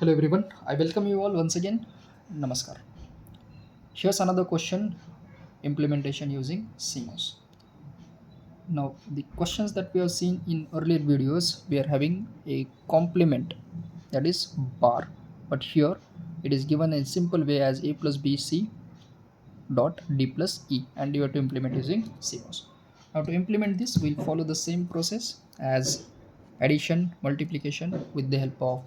Hello everyone, I welcome you all once again. Namaskar. Here's another question, implementation using CMOS. Now, the questions that we have seen in earlier videos, we are having a complement, that is bar, but here it is given in simple way as A plus B C dot D plus E, and you have to implement using CMOS. Now, to implement this, we'll follow the same process as addition, multiplication with the help of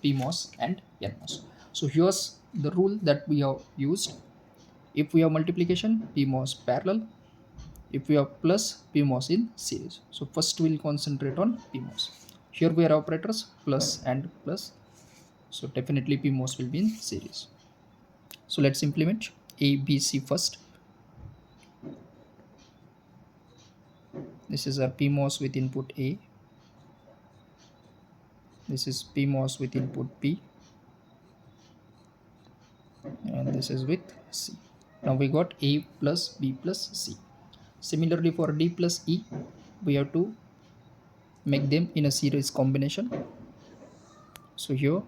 PMOS and NMOS. So here's the rule that we have used. If we have multiplication, PMOS parallel. If we have plus, PMOS in series. So first we'll concentrate on PMOS. Here we are operators plus and plus. So definitely PMOS will be in series. So let's implement A, B, C first. This is our PMOS with input A. This is PMOS with input P. And this is with C. Now we got A plus B plus C. Similarly for D plus E, we have to make them in a series combination. So here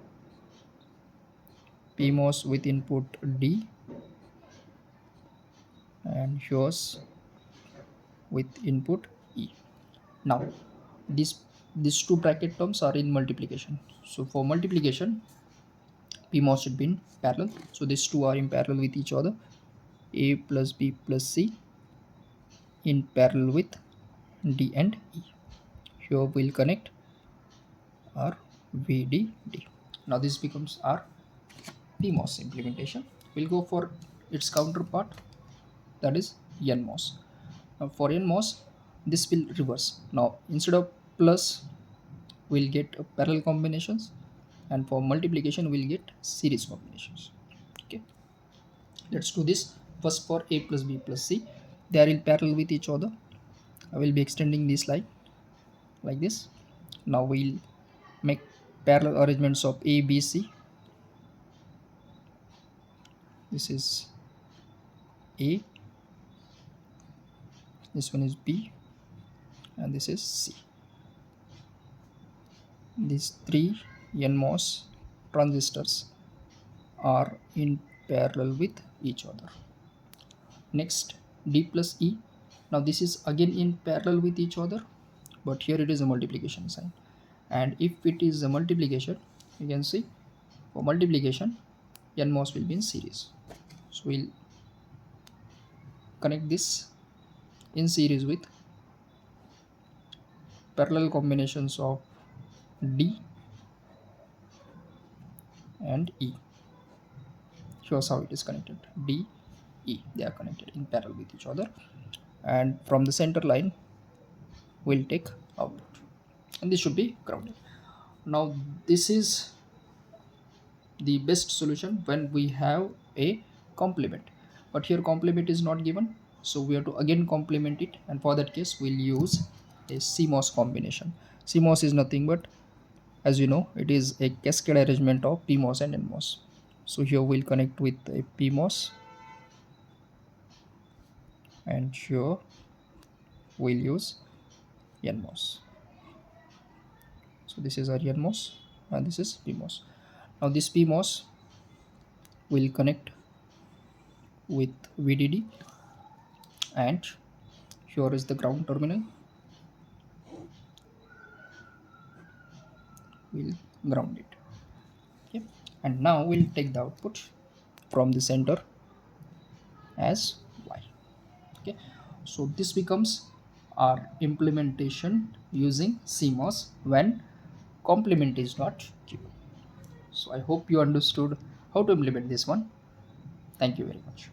PMOS with input D and here's with input E. Now these two bracket terms are in multiplication. So for multiplication, PMOS should be in parallel. So these two are in parallel with each other. A plus B plus C in parallel with D and E. Here we'll connect our VDD. Now this becomes our PMOS implementation. We'll go for its counterpart, that is NMOS. Now for NMOS, this will reverse. Now instead of plus, we'll get parallel combinations, and for multiplication, we'll get series combinations. Okay, let's do this. First for A plus B plus C, they are in parallel with each other. I will be extending this line like this. Now we'll make parallel arrangements of A, B, C. This is A, this one is B, and this is C. These three NMOS transistors are in parallel with each other. Next, D plus E. Now this is again in parallel with each other, but here it is a multiplication sign. And if it is a multiplication, you can see for multiplication, NMOS will be in series. So we'll connect this in series with parallel combinations of D and E. Here's how it is connected. D, E, they are connected in parallel with each other, and from the center line we'll take output, and this should be grounded. Now this is the best solution when we have a complement, but here complement is not given, so we have to again complement it, and for that case we'll use a CMOS combination. CMOS is nothing but, as you know, it is a cascade arrangement of PMOS and NMOS. So here we'll connect with a PMOS, and here we'll use NMOS. So this is our NMOS and this is PMOS. Now this PMOS will connect with VDD, and here is the ground terminal. We'll ground it. Okay, and now we'll take the output from the center as Y. Okay, so this becomes our implementation using CMOS when complement is not given. So I hope you understood how to implement this one. Thank you very much.